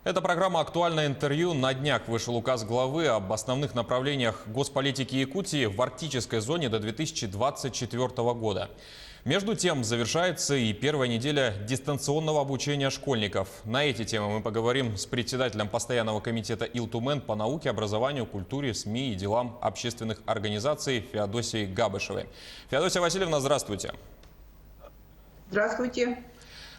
Это программа «Актуальное интервью». На днях вышел указ главы об основных направлениях госполитики Якутии в арктической зоне до 2024 года. Между тем, завершается и первая неделя дистанционного обучения школьников. На эти темы мы поговорим с председателем постоянного комитета Ил-Тумен по науке, образованию, культуре, СМИ и делам общественных организаций Феодосией Габышевой. Феодосия Васильевна, здравствуйте. Здравствуйте.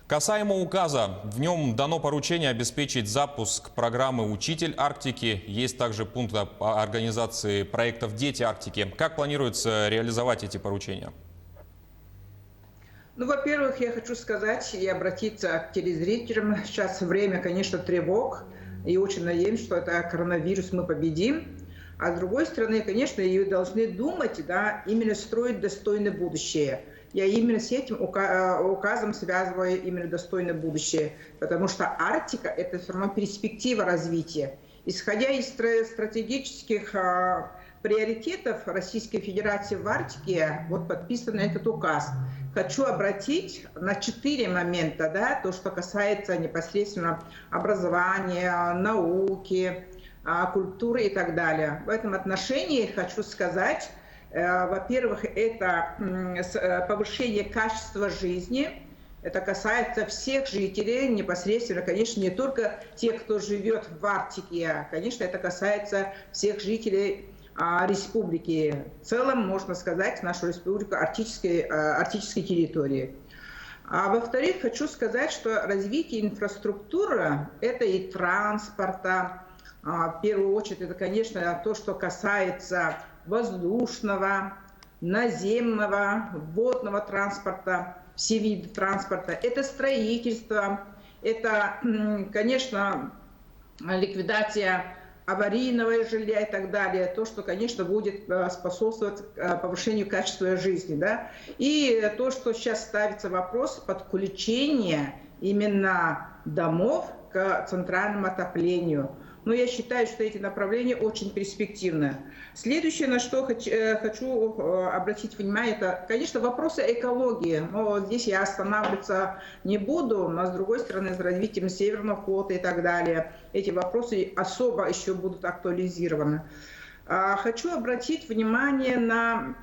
Касаемо указа, в нем дано поручение обеспечить запуск программы «Учитель Арктики». Есть также пункт о организации проектов «Дети Арктики». Как планируется реализовать эти поручения? Ну, во-первых, я хочу сказать и обратиться к телезрителям. Сейчас время, конечно, тревог. И очень надеемся, что это коронавирус мы победим. А с другой стороны, конечно, и должны думать, да, именно строить достойное будущее. Я именно с этим указом связываю именно достойное будущее, потому что Арктика – это все равно перспектива развития. Исходя из стратегических приоритетов Российской Федерации в Арктике, вот подписан этот указ. Хочу обратить на 4 момента, да, то, что касается непосредственно образования, науки, культуры и так далее. В этом отношении хочу сказать, во-первых, это повышение качества жизни. Это касается всех жителей, непосредственно, конечно, не только тех, кто живет в Арктике, конечно, это касается всех жителей республики. В целом, можно сказать, нашу республику арктической территории. А во-вторых, хочу сказать, что развитие инфраструктуры – это и транспорта. В первую очередь, это, конечно, то, что касается воздушного, наземного, водного транспорта, все виды транспорта. Это строительство, это, конечно, ликвидация аварийного жилья и так далее. То, что, конечно, будет способствовать повышению качества жизни. Да? И то, что сейчас ставится вопрос подключения именно домов к центральному отоплению. Но я считаю, что эти направления очень перспективны. Следующее, на что хочу обратить внимание, это, конечно, вопросы экологии. Но здесь я останавливаться не буду, но, с другой стороны, с развитием Северного флота и так далее, эти вопросы особо еще будут актуализированы. Хочу обратить внимание на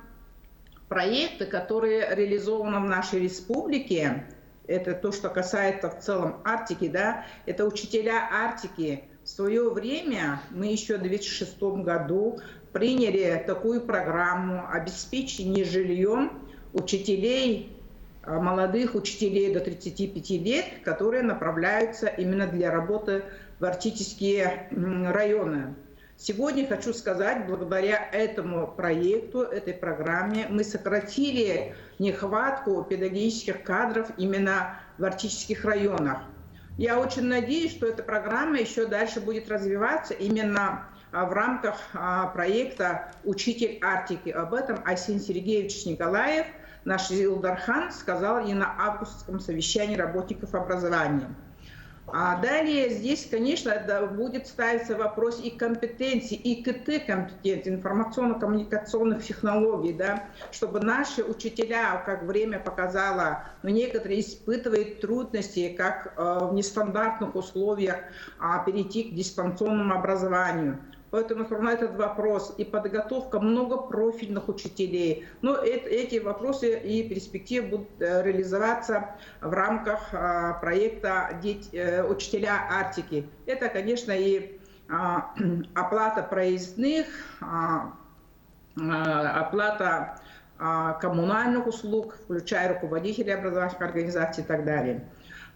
проекты, которые реализованы в нашей республике. Это то, что касается в целом Арктики, да, это учителя Арктики. В свое время мы еще в 2006 году приняли такую программу обеспечения жильем учителей, молодых учителей до 35 лет, которые направляются именно для работы в арктические районы. Сегодня хочу сказать, благодаря этому проекту, этой программе, мы сократили нехватку педагогических кадров именно в арктических районах. Я очень надеюсь, что эта программа еще дальше будет развиваться именно в рамках проекта «Учитель Арктики». Об этом Айсен Сергеевич Николаев, наш Илдархан, сказал и на августовском совещании работников образования. А далее здесь, конечно, будет ставиться вопрос и компетенций, и ИКТ-компетенций, информационно-коммуникационных технологий, да, чтобы наши учителя, как время показало, но некоторые испытывают трудности, как в нестандартных условиях перейти к дистанционному образованию. Поэтому на этот вопрос и подготовка многопрофильных учителей. Но эти вопросы и перспективы будут реализоваться в рамках проекта «Учителя Арктики». Это, конечно, и оплата проездных, оплата коммунальных услуг, включая руководителей образовательных организаций и так далее.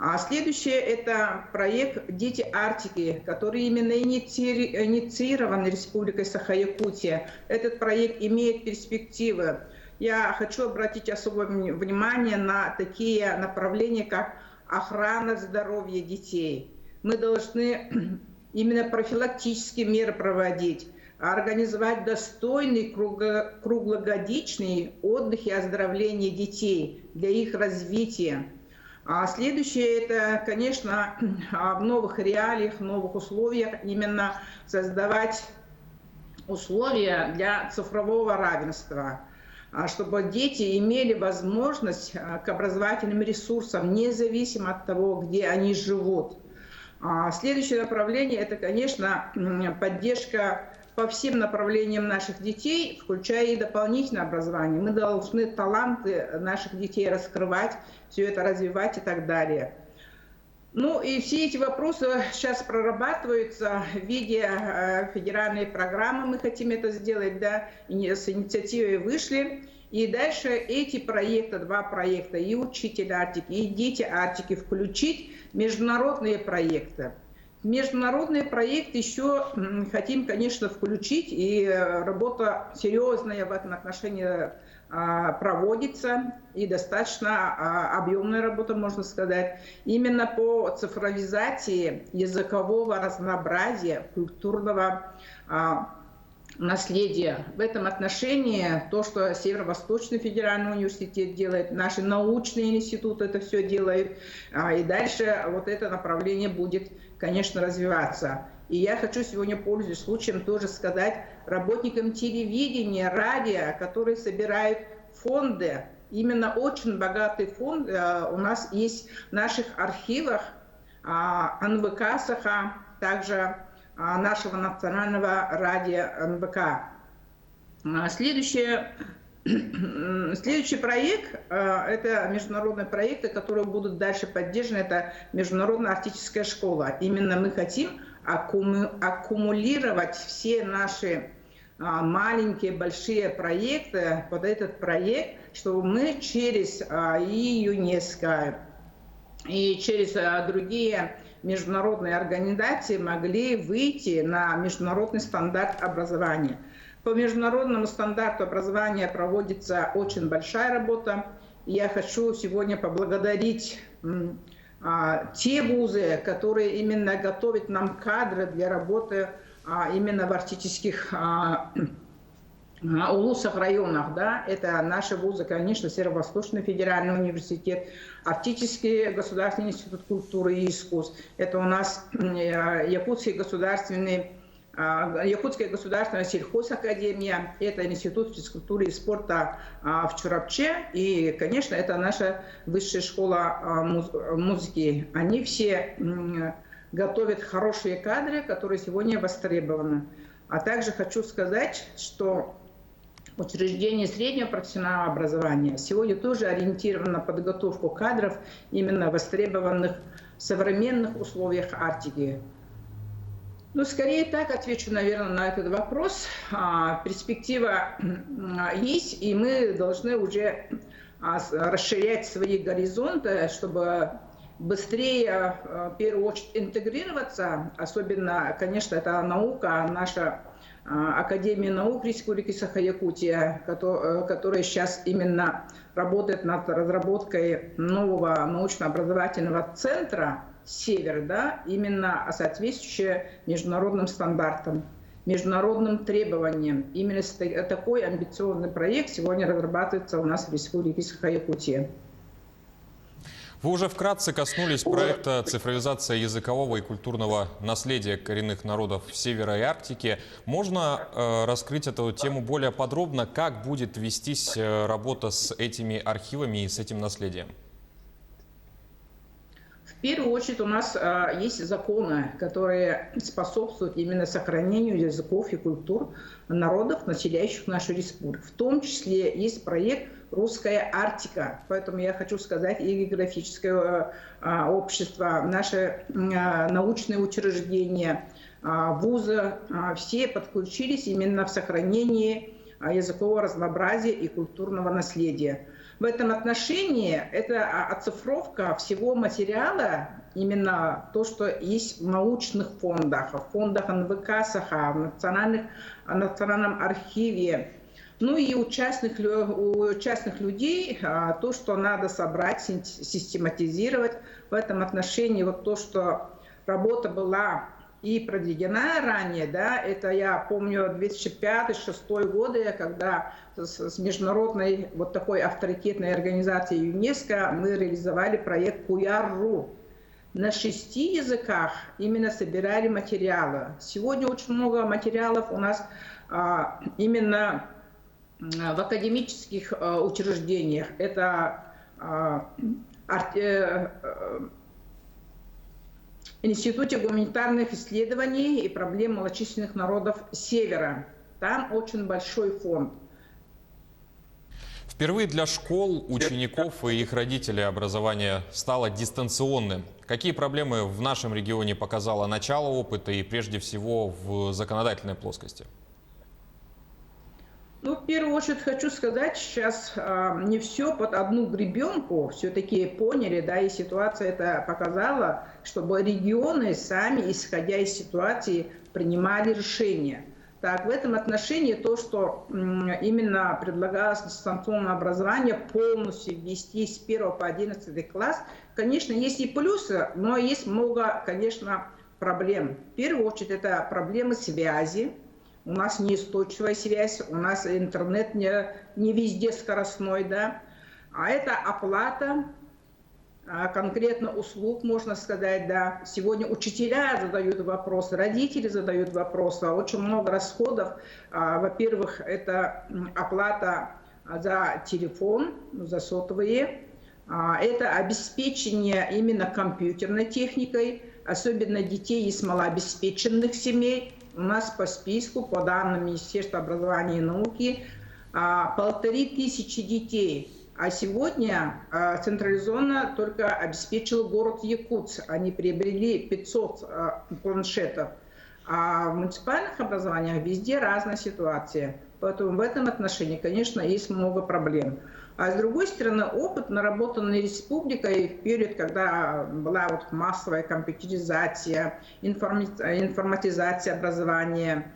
А следующее – это проект «Дети Арктики», который именно инициирован Республикой Саха-Якутия. Этот проект имеет перспективы. Я хочу обратить особое внимание на такие направления, как охрана здоровья детей. Мы должны именно профилактические меры проводить, организовать достойный круглогодичный отдых и оздоровление детей для их развития. А следующее – это, конечно, в новых реалиях, в новых условиях именно создавать условия для цифрового равенства. чтобы дети имели возможность к образовательным ресурсам, независимо от того, где они живут. Следующее направление – это, конечно, поддержка по всем направлениям наших детей, включая и дополнительное образование. Мы должны таланты наших детей раскрывать, все это развивать и так далее. Ну и все эти вопросы сейчас прорабатываются в виде федеральной программы. Мы хотим это сделать, да, и с инициативой вышли. И дальше эти проекты, два проекта, и учитель Арктики, и дети Арктики, включить в международные проекты. Международный проект еще хотим, конечно, включить, и работа серьезная в этом отношении проводится, и достаточно объемная работа, можно сказать, именно по цифровизации языкового разнообразия, культурного наследия. В этом отношении то, что Северо-Восточный федеральный университет делает, наши научные институты это все делают, и дальше вот это направление будет, конечно, развиваться. И я хочу сегодня, пользуясь случаем, тоже сказать работникам телевидения, радио, которые собирают фонды, именно очень богатый фонд у нас есть в наших архивах НВК Саха, также нашего национального радио НВК. Следующий проект – это международные проекты, которые будут дальше поддержаны. Это Международная арктическая школа. Именно мы хотим аккумулировать все наши маленькие, большие проекты под этот проект, чтобы мы через и ЮНЕСКО, и через другие международные организации могли выйти на международный стандарт образования. По международному стандарту образования проводится очень большая работа. Я хочу сегодня поблагодарить те вузы, которые именно готовят нам кадры для работы именно в арктических улусах, районах, да, это наши вузы, конечно, Северо-Восточный федеральный университет, Арктический государственный институт культуры и искусств, это у нас Якутская государственная сельхозакадемия, это Институт физкультуры и спорта в Чурапче, и, конечно, это наша высшая школа музыки. Они все готовят хорошие кадры, которые сегодня востребованы. А также хочу сказать, что учреждение среднего профессионального образования сегодня тоже ориентировано на подготовку кадров, именно востребованных в современных условиях Арктики. Ну, скорее так отвечу, наверное, на этот вопрос. Перспектива есть, и мы должны уже расширять свои горизонты, чтобы быстрее, в первую очередь, интегрироваться. Особенно, конечно, это наука, наша Академия наук Республики Саха-Якутия, которая сейчас именно работает над разработкой нового научно-образовательного центра «Север», да, именно соответствующее международным стандартам, международным требованиям. Именно такой амбициозный проект сегодня разрабатывается у нас в Республике Саха-Якутия. Вы уже вкратце коснулись проекта «Цифровизация языкового и культурного наследия коренных народов Севера и Арктики». Можно раскрыть эту тему более подробно? Как будет вестись работа с этими архивами и с этим наследием? В первую очередь у нас есть законы, которые способствуют именно сохранению языков и культур народов, населяющих нашу республику. В том числе есть проект «Русская Арктика». Поэтому я хочу сказать, и географическое общество, наши научные учреждения, вузы, все подключились именно в сохранении языкового разнообразия и культурного наследия. В этом отношении это оцифровка всего материала, именно то, что есть в научных фондах, в фондах НВК Саха, в национальном архиве, ну и у частных людей то, что надо собрать, систематизировать. В этом отношении вот то, что работа была и проведена ранее, да, это я помню 2005-2006 годы, когда с международной вот такой авторитетной организацией ЮНЕСКО мы реализовали проект Куяр.ру. На 6 языках именно собирали материалы. Сегодня очень много материалов у нас именно в академических учреждениях. Это Институте гуманитарных исследований и проблем малочисленных народов Севера. Там очень большой фонд. Впервые для школ, учеников и их родителей образование стало дистанционным. Какие проблемы в нашем регионе показало начало опыта и прежде всего в законодательной плоскости? Ну, в первую очередь хочу сказать, сейчас не все под одну гребенку все-таки поняли, да, и ситуация это показала, чтобы регионы сами, исходя из ситуации, принимали решения. Так, в этом отношении то, что именно предлагалось дистанционное образование полностью ввести с 1 по 11 класс, конечно, есть и плюсы, но есть много, конечно, проблем. В первую очередь это проблемы связи. У нас неустойчивая связь, у нас интернет не везде скоростной, да. А это оплата конкретно услуг, можно сказать, да. Сегодня учителя задают вопросы, родители задают вопросы, очень много расходов. Во-первых, это оплата за телефон, за сотовые. Это обеспечение именно компьютерной техникой, особенно детей из малообеспеченных семей. У нас по списку, по данным Министерства образования и науки, 1500 детей. А сегодня централизованно только обеспечил город Якутск. Они приобрели 500 планшетов. А в муниципальных образованиях везде разная ситуация. Поэтому в этом отношении, конечно, есть много проблем. А с другой стороны, опыт, наработанный республикой в период, когда была вот массовая компьютеризация, информатизация образования,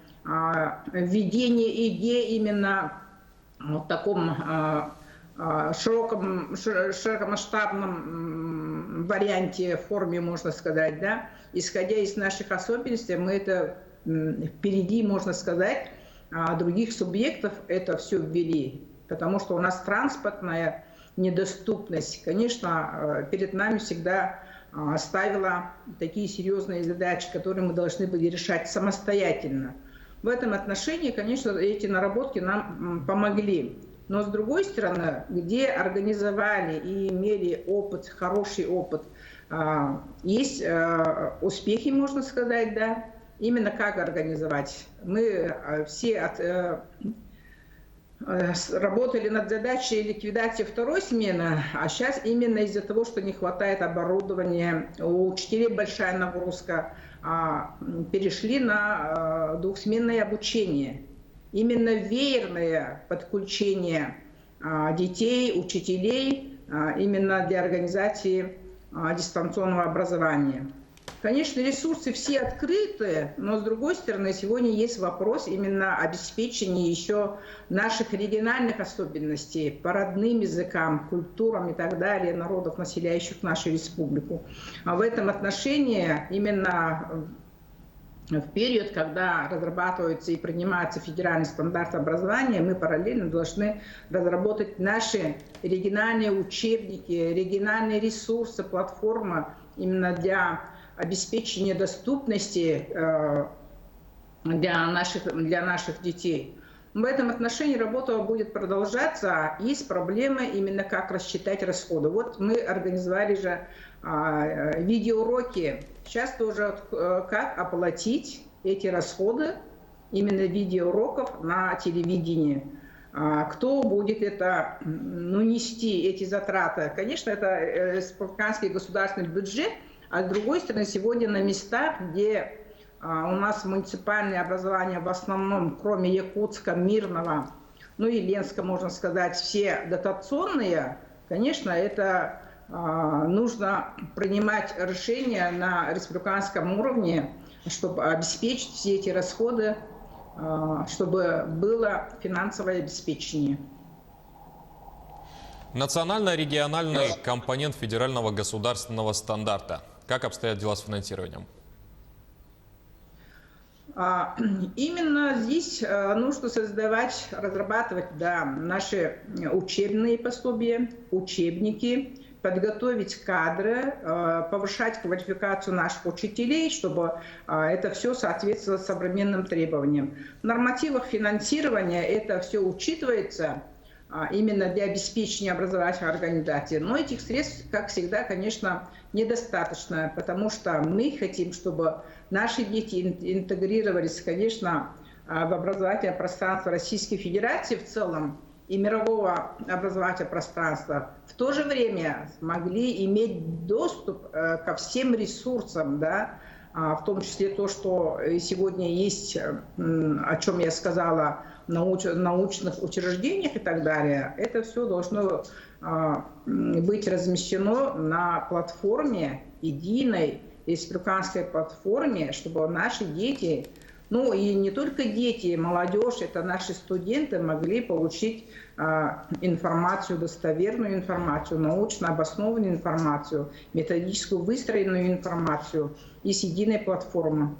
введение идей именно в таком широкомасштабном варианте, форме, можно сказать, да, исходя из наших особенностей, мы это впереди, можно сказать, других субъектов это все ввели. Потому что у нас транспортная недоступность, конечно, перед нами всегда ставила такие серьезные задачи, которые мы должны были решать самостоятельно. В этом отношении, конечно, эти наработки нам помогли. Но с другой стороны, где организовали и имели опыт, хороший опыт, есть успехи, можно сказать, да, именно как организовать. Мы все работали над задачей ликвидации второй смены, а сейчас именно из-за того, что не хватает оборудования, у учителей большая нагрузка, перешли на двухсменное обучение. Именно веерное подключение детей, учителей именно для организации дистанционного образования. Конечно, ресурсы все открыты, но с другой стороны, сегодня есть вопрос именно обеспечения еще наших региональных особенностей по родным языкам, культурам и так далее, народов, населяющих нашу республику. А в этом отношении именно в период, когда разрабатывается и принимается федеральный стандарт образования, мы параллельно должны разработать наши региональные учебники, региональные ресурсы, платформы именно для обеспечения доступности для наших детей. В этом отношении работа будет продолжаться. Есть проблемы именно как рассчитать расходы. Вот мы организовали же видеоуроки. Сейчас тоже как оплатить эти расходы именно видеоуроков на телевидении. Кто будет это нести, эти затраты? Конечно, это республиканский государственный бюджет, а с другой стороны, сегодня на местах, где у нас муниципальное образование в основном, кроме Якутска, Мирного, ну и Ленска, можно сказать, все дотационные, конечно, это нужно принимать решения на республиканском уровне, чтобы обеспечить все эти расходы, чтобы было финансовое обеспечение. Национально-региональный компонент федерального государственного стандарта. Как обстоят дела с финансированием? Именно здесь нужно создавать, разрабатывать, да, наши учебные пособия, учебники, подготовить кадры, повышать квалификацию наших учителей, чтобы это все соответствовало современным требованиям. В нормативах финансирования это все учитывается именно для обеспечения образовательной организации. Но этих средств, как всегда, конечно, недостаточно, потому что мы хотим, чтобы наши дети интегрировались, конечно, в образовательное пространство Российской Федерации в целом и мирового образовательного пространства, в то же время смогли иметь доступ ко всем ресурсам, да, в том числе то, что сегодня есть, о чем я сказала, в научных учреждениях и так далее, это все должно быть размещено на платформе, единой республиканской платформе, чтобы наши дети, ну и не только дети, молодежь, это наши студенты могли получить информацию, достоверную информацию, научно обоснованную информацию, методическую выстроенную информацию из единой платформы.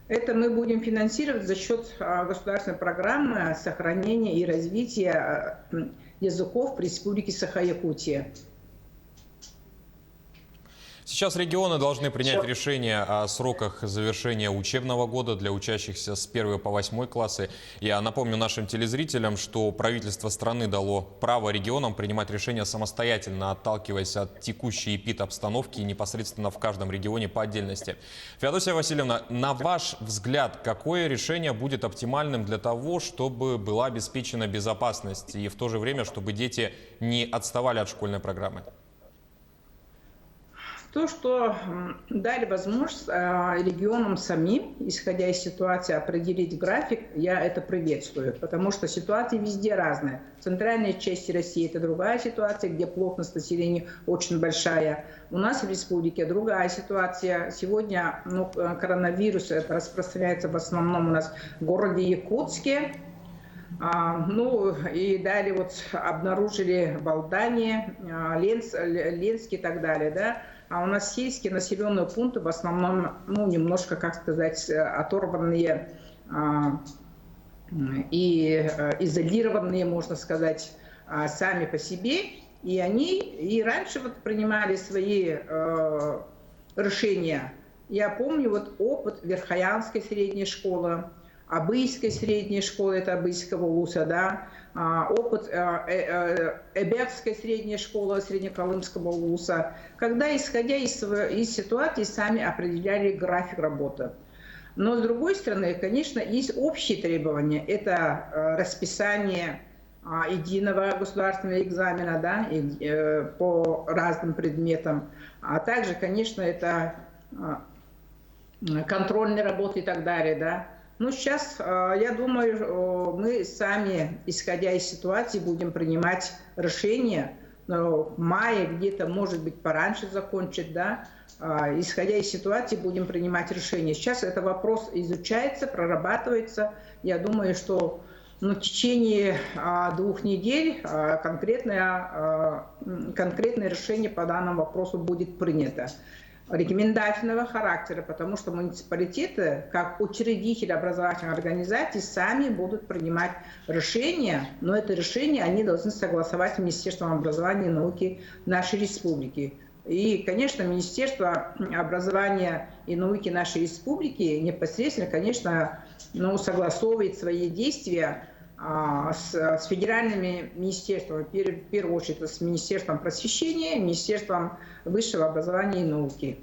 Это мы будем финансировать за счет государственной программы сохранения и развития языков в Республике Саха-Якутия. Сейчас регионы должны принять решение о сроках завершения учебного года для учащихся с 1 по 8 классы. Я напомню нашим телезрителям, что правительство страны дало право регионам принимать решения самостоятельно, отталкиваясь от текущей эпид-обстановки непосредственно в каждом регионе по отдельности. Феодосия Васильевна, на ваш взгляд, какое решение будет оптимальным для того, чтобы была обеспечена безопасность и в то же время, чтобы дети не отставали от школьной программы? То, что дали возможность регионам самим, исходя из ситуации, определить график, я это приветствую, потому что ситуации везде разные. В центральной части России это другая ситуация, где плотность населения очень большая. У нас в республике другая ситуация. Сегодня коронавирус распространяется в основном у нас в городе Якутске. И далее вот обнаружили в Алдане, Ленске и так далее, да. А у нас сельские населенные пункты в основном, немножко, как сказать, оторванные и изолированные, можно сказать, сами по себе. И они и раньше вот принимали свои решения. Я помню вот опыт Верхоянской средней школы, Абыйской средней школы, это Абыйского вуза, да, опыт Эбекской средней школы, Среднеколымского вуза, когда, исходя из ситуации, сами определяли график работы. Но, с другой стороны, конечно, есть общие требования. Это расписание единого государственного экзамена, да, по разным предметам, а также, конечно, это контрольные работы и так далее, да. Сейчас, я думаю, мы сами, исходя из ситуации, будем принимать решения. В мае где-то, может быть, пораньше закончить, да. Исходя из ситуации, будем принимать решения. Сейчас этот вопрос изучается, прорабатывается. Я думаю, что в течение 2 недель конкретное решение по данному вопросу будет принято. Рекомендательного характера, потому что муниципалитеты, как учредители образовательных организаций, сами будут принимать решения, но это решение они должны согласовать с Министерством образования и науки нашей республики. И, конечно, Министерство образования и науки нашей республики непосредственно, конечно, согласовывает свои действия с федеральными министерствами, в первую очередь с Министерством просвещения, Министерством высшего образования и науки.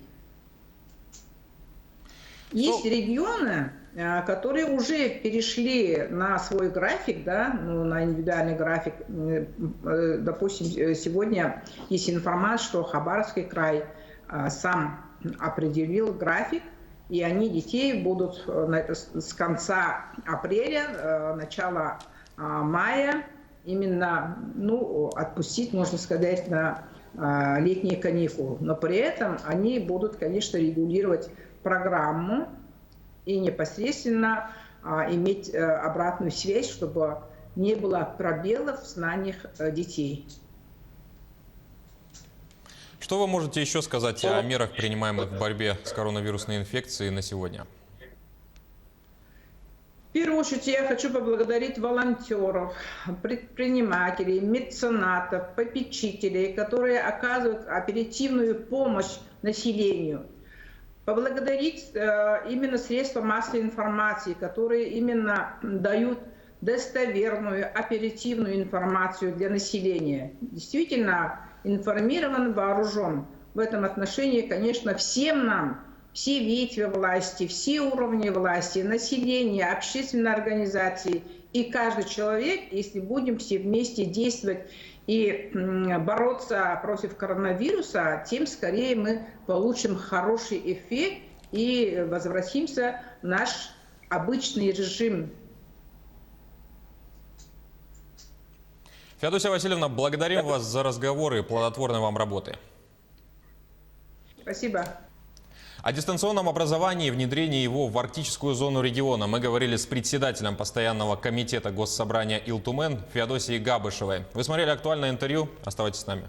Есть регионы, которые уже перешли на свой график, да, на индивидуальный график. Допустим, сегодня есть информация, что Хабаровский край сам определил график, и они детей будут с конца апреля, начала мая именно отпустить, можно сказать, на летние каникулы. Но при этом они будут, конечно, регулировать программу и непосредственно иметь обратную связь, чтобы не было пробелов в знаниях детей. Что вы можете еще сказать о мерах, принимаемых в борьбе с коронавирусной инфекцией на сегодня? В первую очередь я хочу поблагодарить волонтеров, предпринимателей, меценатов, попечителей, которые оказывают оперативную помощь населению. Поблагодарить именно средства массовой информации, которые именно дают достоверную, оперативную информацию для населения. Действительно, информирован, вооружен. В этом отношении, конечно, всем нам, все ветви власти, все уровни власти, население, общественные организации и каждый человек, если будем все вместе действовать и бороться против коронавируса, тем скорее мы получим хороший эффект и возвратимся в наш обычный режим. Феодосия Васильевна, благодарим вас за разговор и плодотворной вам работы. Спасибо. О дистанционном образовании и внедрении его в арктическую зону региона мы говорили с председателем постоянного комитета Госсобрания Ил-Тумен Феодосией Габышевой. Вы смотрели актуальное интервью? Оставайтесь с нами.